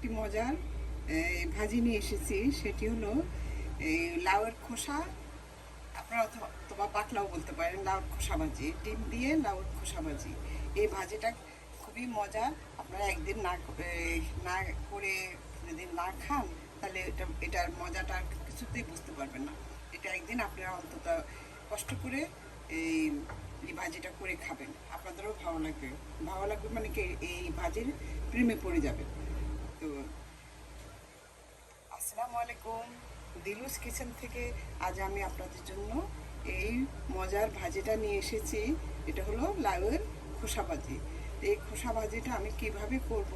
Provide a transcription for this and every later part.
একটি মজার ভাজি নিয়ে এসেছি। সেটি হলো লাউয়ের খোসা, আপনারা অথবা পাকলাও বলতে পারেন। লাউর খোসা ভাজি, ডিম দিয়ে লাউর খোসা ভাজি। এই ভাজিটা খুবই মজা। আপনারা একদিন না করে যদি না খান, তাহলে এটার মজাটা কিছুতেই বুঝতে পারবেন না। এটা একদিন আপনারা অন্তত কষ্ট করে এই ভাজিটা করে খাবেন, আপনাদেরও ভালো লাগবে। ভালো লাগবে মানে কি, এই ভাজির প্রেমে পড়ে যাবে। তো আসসালামু আলাইকুম, দিলুস কিচেন থেকে আজ আমি আপনাদের জন্য এই মজার ভাজিটা নিয়ে এসেছি। এটা হলো লাউয়ের খোসা ভাজি। এই খোসা ভাজিটা আমি কিভাবে করব,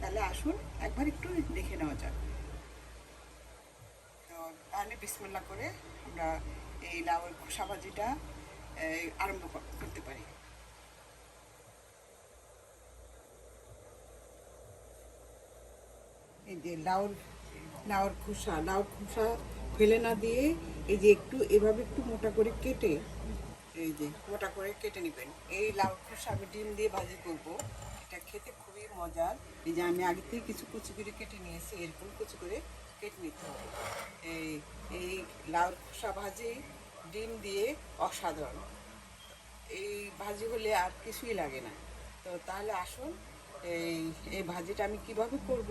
তাহলে আসুন একবার একটু দেখে নেওয়া যাক। তো তাহলে বিসমিল্লাহ করে আমরা এই লাউয়ের খোসা ভাজিটা আরম্ভ করতে পারি। এই যে লাউর খোসা ফেলে না দিয়ে, এই যে একটু এভাবে একটু মোটা করে কেটে, এই যে মোটা করে কেটে নেবেন। এই লাউ খোসা আমি ডিম দিয়ে ভাজি করব। এটা খেতে খুবই মজার। এই যে আমি আগে থেকে কিছু কুচি করে কেটে নিয়েছি, এরকম কুচি করে কেটে নিতে হবে। এই এই লাউ খোসা ভাজি ডিম দিয়ে অসাধারণ। এই ভাজি হলে আর কিছুই লাগে না। তো তাহলে আসুন এই এই ভাজিটা আমি কিভাবে করব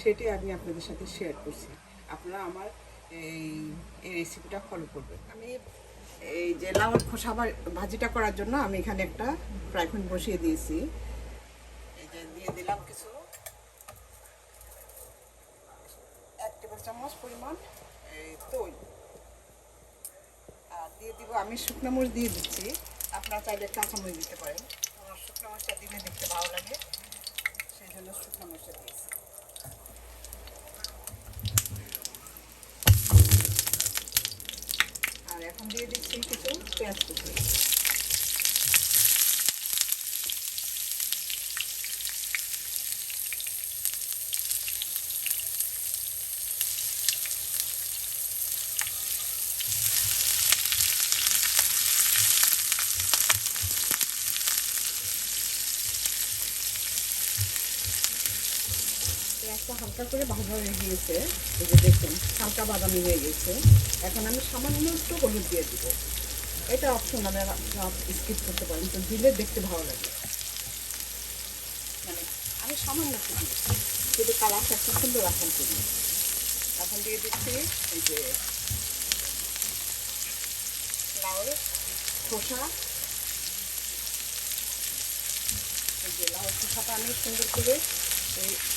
সেটাই আমি আপনাদের সাথে শেয়ার করছি। আপনারা আমার এই এই রেসিপিটা ফলো করবেন। আমি এই যে লাউর খোসা ভাজিটা করার জন্য আমি এখানে একটা ফ্রাই প্যান বসিয়ে দিয়েছি। এই যে দিয়ে দিলাম কিছু 1 টেবিল চামচ পরিমাণ তেল। আর দিয়ে দিব আমি শুকনো মরিচ দিয়ে দিচ্ছি। আপনারা চাইলে কাঁচামরিচ দিতে পারেন। আমার শুকনো মরিচটা দিলে দেখতে ভালো লাগে, সেই জন্য শুকনো মরিচটা দিয়েছি। আর এখন দিয়ে দিচ্ছি কিছু পেঁয়াজ কুচি। পেঁয়াজটা হালকা করে ভাজা হয়ে গিয়েছে, এই যে দেখুন হালকা বাদামি হয়ে গেছে। এখন আমি সামান্য একটু হলুদ দিয়ে দিব। এটা অপশনাল, স্কিপ করতে পারেন, তো দিলে দেখতে ভালো লাগে। মানে আমি সামান্য একটু দিয়েছি, শুধু কালারটা একটু সুন্দর রাখার জন্য। এখন দিয়ে দিচ্ছি এই যে লাউয়ের খোসা। এই যে লাউয়ের খোসাটা আমি সুন্দর করে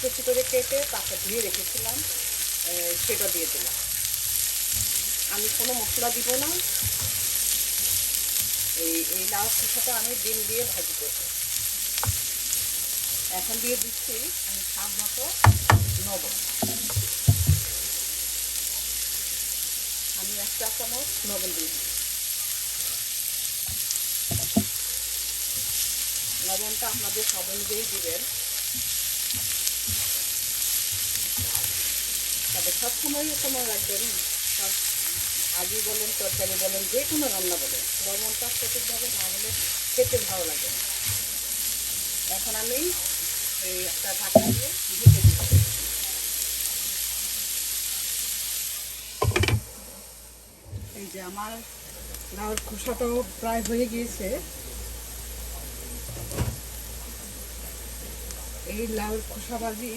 কুচি করে কেটে তাকে ধুয়ে রেখেছিলাম, সেটা দিয়ে দিলাম। আমি কোনো মশলা দিব না। এই লাউ খোসাটা আমি ডিম দিয়ে ভাজি করব। এখন দিয়ে দিচ্ছি আমি স্বাদ মতো লবণ। আমি 1 চা চামচ লবণ দিয়ে দিচ্ছি। লবণটা আপনাদের স্বাদ অনুযায়ী দিবেন। তবে সবসময় মনে রাখবেন, ভাজি বলেন, তরকারি বলেন, যে কোনো রান্না বলেন, লবণটা সঠিকভাবে না হলে খেতে ভালো লাগে না। এখন আমি এই একটা ঢাকনা দিয়ে ঢেকে দিচ্ছি। এই যে আমার লাউর খোসাটাও প্রায় হয়ে গিয়েছে। এই লাউর খোসা ভাজি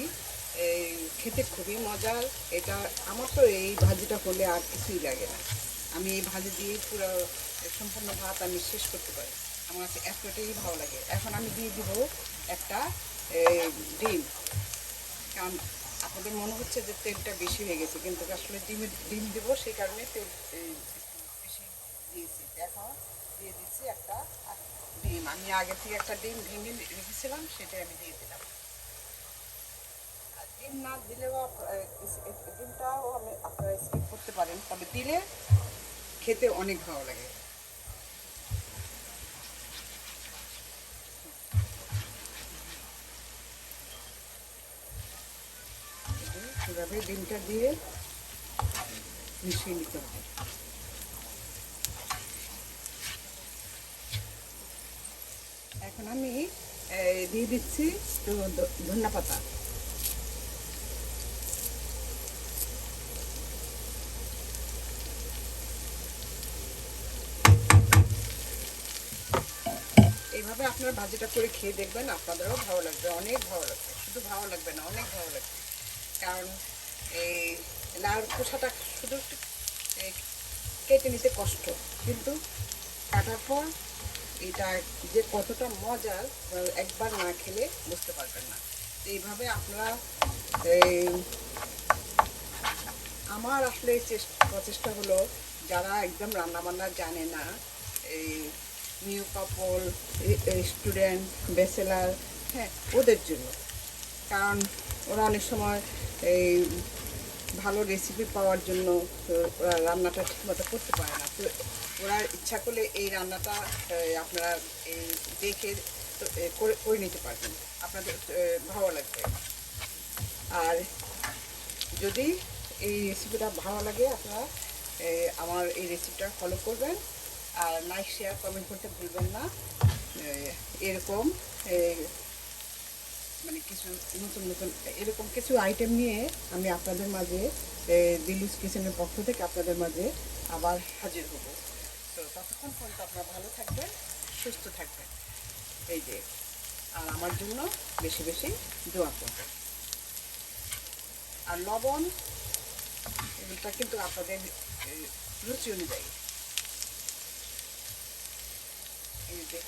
খেতে খুবই মজার। এটা আমার তো এই ভাজিটা করলে আর কিছুই লাগে না। আমি এই ভাজি দিয়ে পুরো সম্পূর্ণ ভাত আমি শেষ করতে পারি, আমার কাছে এতটাই ভালো লাগে। এখন আমি দিয়ে দিব একটা ডিম। কারণ আপনাদের মনে হচ্ছে যে তেলটা বেশি হয়ে গেছে, কিন্তু আসলে ডিম দেবো, সেই কারণে তেল বেশি দিয়েছি। এখন দিয়ে দিচ্ছি একটা ডিম। আমি আগে থেকে একটা ডিম ভেঙে রেখেছিলাম, সেটাই আমি দিয়ে দিলাম। ডিম না দিলেও ডিমটাও আপনারা স্কিপ করতে পারেন, তবে দিলে খেতে অনেক ভালো লাগে। এভাবে ডিমটা দিয়ে মিশিয়ে নিতে হবে। এখন আমি দিয়ে দিচ্ছি ধনিয়া পাতা। এইভাবে আপনারা ভাজিটা করে খেয়ে দেখবেন, আপনাদেরও ভালো লাগবে, অনেক ভালো লাগবে। শুধু ভালো লাগবে না, অনেক ভালো লাগবে। কারণ এই লাউর খোসাটা শুধু একটু কেটে নিতে কষ্ট, কিন্তু কাটার পর এটা যে কতটা মজার একবার না খেলে বুঝতে পারবেন না। এইভাবে আপনারা এই আমার আসলে এই প্রচেষ্টা হলো যারা একদম রান্নাবান্না জানে না, এই নিউ কাপল, স্টুডেন্ট, ব্যাচেলার, হ্যাঁ ওদের জন্য। কারণ ওরা অনেক সময় এই ভালো রেসিপি পাওয়ার জন্য ওরা রান্নাটা ঠিকমতো করতে পারে না। তো ওরা ইচ্ছা করলে এই রান্নাটা আপনারা এই দেখে করে করে নিতে পারবেন, আপনাদের ভালো লাগবে। আর যদি এই রেসিপিটা ভালো লাগে আপনারা আমার এই রেসিপিটা ফলো করবেন, আর লাইক শেয়ার কমেন্ট করতে ভুলবেন না। এরকম মানে কিছু নতুন নতুন এরকম কিছু আইটেম নিয়ে আমি আপনাদের মাঝে দিলুস কিচেনের পক্ষ থেকে আপনাদের মাঝে আবার হাজির হব। তো ততক্ষণ পর্যন্ত আপনারা ভালো থাকবেন, সুস্থ থাকবেন। এই যে, আর আমার জন্য বেশি বেশি দোয়া করবেন। আর লবণ এটা কিন্তু আপনাদের রুচি অনুযায়ী। এই যে